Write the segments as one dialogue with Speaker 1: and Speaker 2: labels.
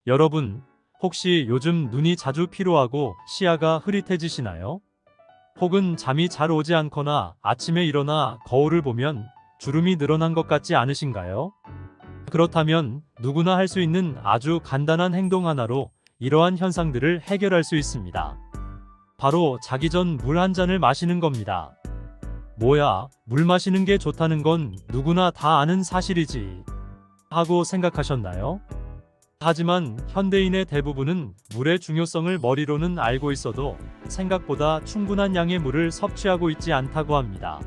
Speaker 1: 여러분, 혹시 요즘 눈이 자주 피로하고 시야가 흐릿해지시나요? 혹은 잠이 잘 오지 않거나 아침에 일어나 거울을 보면 주름이 늘어난 것 같지 않으신가요? 그렇다면 누구나 할 수 있는 아주 간단한 행동 하나로 이러한 현상들을 해결할 수 있습니다. 바로 자기 전 물 한 잔을 마시는 겁니다. 뭐야, 물 마시는 게 좋다는 건 누구나 다 아는 사실이지 하고 생각하셨나요? 하지만 현대인의 대부분은 물의 중요성을 머리로는 알고 있어도 생각보다 충분한 양의 물을 섭취하고 있지 않다고 합니다.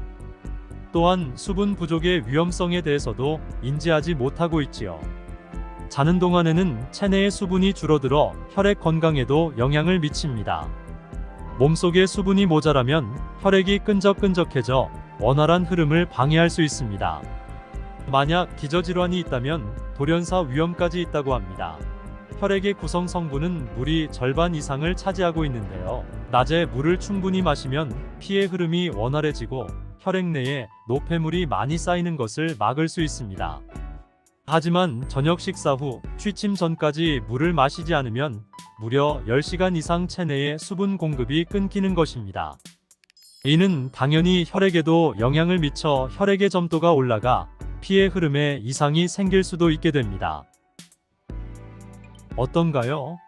Speaker 1: 또한 수분 부족의 위험성에 대해서도 인지하지 못하고 있지요. 자는 동안에는 체내의 수분이 줄어들어 혈액 건강에도 영향을 미칩니다. 몸속에 수분이 모자라면 혈액이 끈적끈적해져 원활한 흐름을 방해할 수 있습니다. 만약 기저질환이 있다면 돌연사 위험까지 있다고 합니다. 혈액의 구성 성분은 물이 절반 이상을 차지하고 있는데요. 낮에 물을 충분히 마시면 피의 흐름이 원활해지고 혈액 내에 노폐물이 많이 쌓이는 것을 막을 수 있습니다. 하지만 저녁 식사 후 취침 전까지 물을 마시지 않으면 무려 10시간 이상 체내의 수분 공급이 끊기는 것입니다. 이는 당연히 혈액에도 영향을 미쳐 혈액의 점도가 올라가 피의 흐름에 이상이 생길 수도 있게 됩니다. 어떤가요?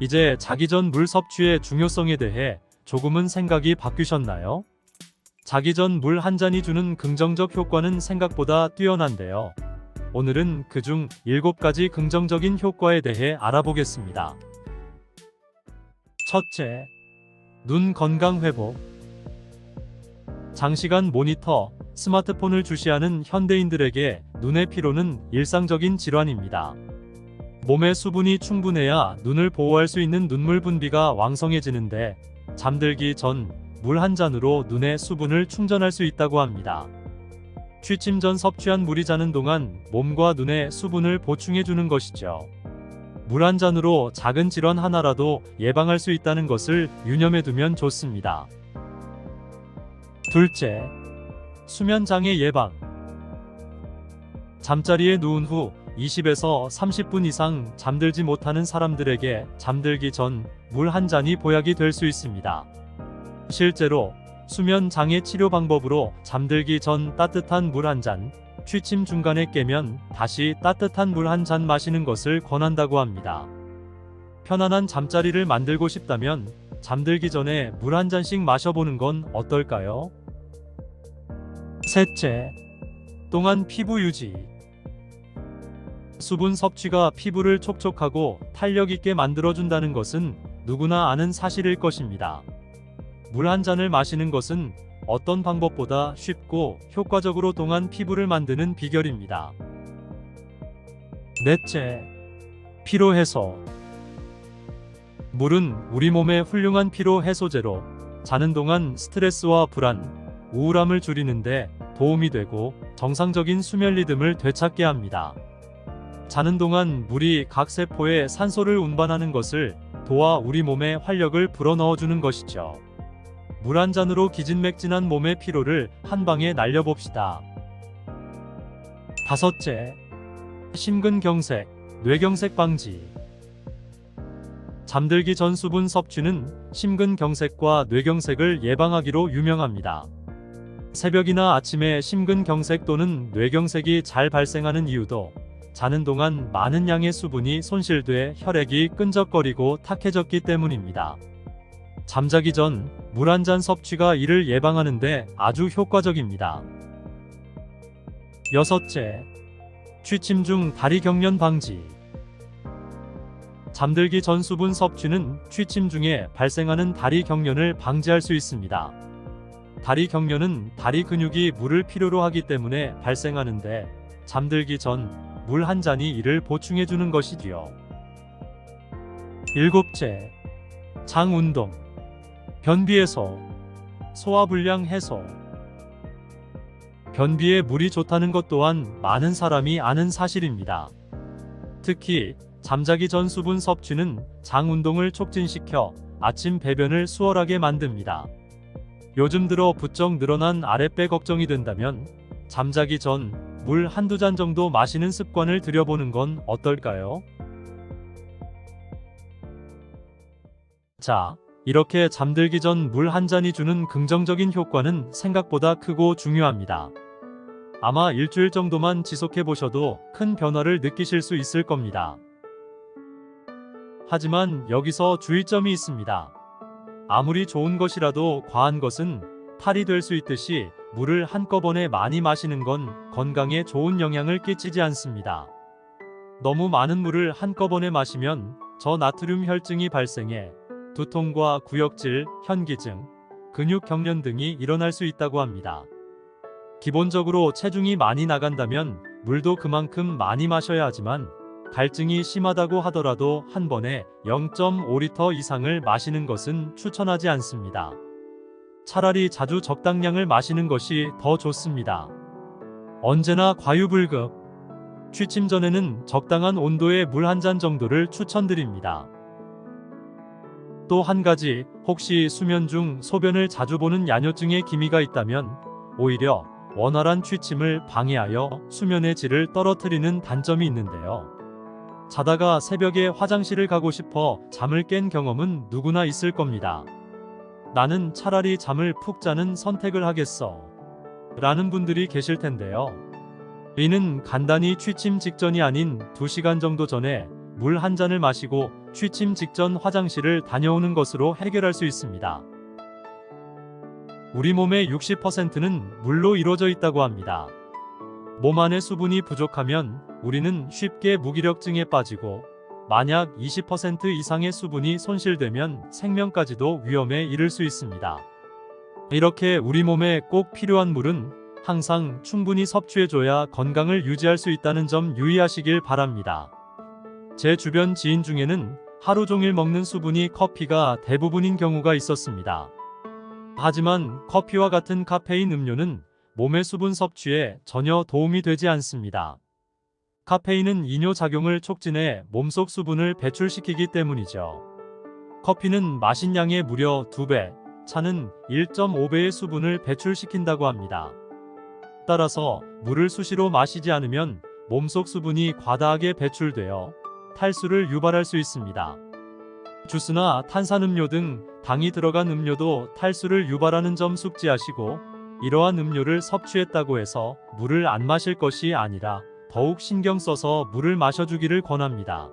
Speaker 1: 이제 자기 전 물 섭취의 중요성에 대해 조금은 생각이 바뀌셨나요? 자기 전 물 한 잔이 주는 긍정적 효과는 생각보다 뛰어난데요. 오늘은 그중 7가지 긍정적인 효과에 대해 알아보겠습니다. 첫째, 눈 건강 회복. 장시간 모니터, 스마트폰을 주시하는 현대인들에게 눈의 피로는 일상적인 질환입니다. 몸에 수분이 충분해야 눈을 보호할 수 있는 눈물 분비가 왕성해지는데 잠들기 전 물 한 잔으로 눈의 수분을 충전할 수 있다고 합니다. 취침 전 섭취한 물이 자는 동안 몸과 눈에 수분을 보충해주는 것이죠. 물 한 잔으로 작은 질환 하나라도 예방할 수 있다는 것을 유념해 두면 좋습니다. 둘째, 수면 장애 예방. 잠자리에 누운 후 20에서 30분 이상 잠들지 못하는 사람들에게 잠들기 전 물 한 잔이 보약이 될 수 있습니다. 실제로 수면 장애 치료 방법으로 잠들기 전 따뜻한 물 한 잔, 취침 중간에 깨면 다시 따뜻한 물 한 잔 마시는 것을 권한다고 합니다. 편안한 잠자리를 만들고 싶다면 잠들기 전에 물 한 잔씩 마셔보는 건 어떨까요? 셋째, 동안 피부 유지. 수분 섭취가 피부를 촉촉하고 탄력 있게 만들어준다는 것은 누구나 아는 사실일 것입니다. 물 한 잔을 마시는 것은 어떤 방법보다 쉽고 효과적으로 동안 피부를 만드는 비결입니다. 넷째, 피로 해소. 물은 우리 몸의 훌륭한 피로 해소제로 자는 동안 스트레스와 불안, 우울함을 줄이는데 도움이 되고 정상적인 수면 리듬을 되찾게 합니다. 자는 동안 물이 각 세포에 산소를 운반하는 것을 도와 우리 몸에 활력을 불어넣어주는 것이죠. 물 한 잔으로 기진맥진한 몸의 피로를 한 방에 날려봅시다. 다섯째, 심근경색, 뇌경색 방지. 잠들기 전 수분 섭취는 심근경색과 뇌경색을 예방하기로 유명합니다. 새벽이나 아침에 심근경색 또는 뇌경색이 잘 발생하는 이유도 자는 동안 많은 양의 수분이 손실돼 혈액이 끈적거리고 탁해졌기 때문입니다. 잠자기 전 물 한 잔 섭취가 이를 예방하는데 아주 효과적입니다. 여섯째, 취침 중 다리 경련 방지. 잠들기 전 수분 섭취는 취침 중에 발생하는 다리 경련을 방지할 수 있습니다. 다리 경련은 다리 근육이 물을 필요로 하기 때문에 발생하는데 잠들기 전 물 한 잔이 이를 보충해주는 것이지요. 일곱째, 장 운동. 변비 해소, 소화불량 해소. 변비에 물이 좋다는 것 또한 많은 사람이 아는 사실입니다. 특히 잠자기 전 수분 섭취는 장 운동을 촉진시켜 아침 배변을 수월하게 만듭니다. 요즘 들어 부쩍 늘어난 아랫배 걱정이 된다면 잠자기 전 물 한두 잔 정도 마시는 습관을 들여보는 건 어떨까요? 자, 이렇게 잠들기 전 물 한 잔이 주는 긍정적인 효과는 생각보다 크고 중요합니다. 아마 일주일 정도만 지속해 보셔도 큰 변화를 느끼실 수 있을 겁니다. 하지만 여기서 주의점이 있습니다. 아무리 좋은 것이라도 과한 것은 탈이 될 수 있듯이 물을 한꺼번에 많이 마시는 건 건강에 좋은 영향을 끼치지 않습니다. 너무 많은 물을 한꺼번에 마시면 저나트륨 혈증이 발생해 두통과 구역질, 현기증, 근육 경련 등이 일어날 수 있다고 합니다. 기본적으로 체중이 많이 나간다면 물도 그만큼 많이 마셔야 하지만 갈증이 심하다고 하더라도 한 번에 0.5리터 이상을 마시는 것은 추천하지 않습니다. 차라리 자주 적당량을 마시는 것이 더 좋습니다. 언제나 과유불급. 취침 전에는 적당한 온도의 물 한 잔 정도를 추천드립니다. 또 한 가지, 혹시 수면 중 소변을 자주 보는 야뇨증의 기미가 있다면 오히려 원활한 취침을 방해하여 수면의 질을 떨어뜨리는 단점이 있는데요. 자다가 새벽에 화장실을 가고 싶어 잠을 깬 경험은 누구나 있을 겁니다. 나는 차라리 잠을 푹 자는 선택을 하겠어. 라는 분들이 계실 텐데요. 이는 간단히 취침 직전이 아닌 2시간 정도 전에 물 한 잔을 마시고 취침 직전 화장실을 다녀오는 것으로 해결할 수 있습니다. 우리 몸의 60%는 물로 이루어져 있다고 합니다. 몸 안에 수분이 부족하면 우리는 쉽게 무기력증에 빠지고 만약 20% 이상의 수분이 손실되면 생명까지도 위험에 이를 수 있습니다. 이렇게 우리 몸에 꼭 필요한 물은 항상 충분히 섭취해줘야 건강을 유지할 수 있다는 점 유의하시길 바랍니다. 제 주변 지인 중에는 하루 종일 먹는 수분이 커피가 대부분인 경우가 있었습니다. 하지만 커피와 같은 카페인 음료는 몸의 수분 섭취에 전혀 도움이 되지 않습니다. 카페인은 이뇨작용을 촉진해 몸속 수분을 배출시키기 때문이죠. 커피는 마신 양의 무려 2배, 차는 1.5배의 수분을 배출시킨다고 합니다. 따라서 물을 수시로 마시지 않으면 몸속 수분이 과다하게 배출되어 탈수를 유발할 수 있습니다. 주스나 탄산음료 등 당이 들어간 음료도 탈수를 유발하는 점 숙지하시고, 이러한 음료를 섭취했다고 해서 물을 안 마실 것이 아니라 더욱 신경 써서 물을 마셔주기를 권합니다.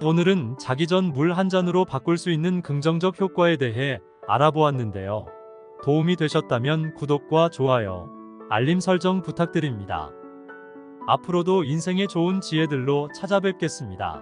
Speaker 1: 오늘은 자기 전 물 한 잔으로 바꿀 수 있는 긍정적 효과에 대해 알아보았는데요. 도움이 되셨다면 구독과 좋아요, 알림 설정 부탁드립니다. 앞으로도 인생의 좋은 지혜들로 찾아뵙겠습니다.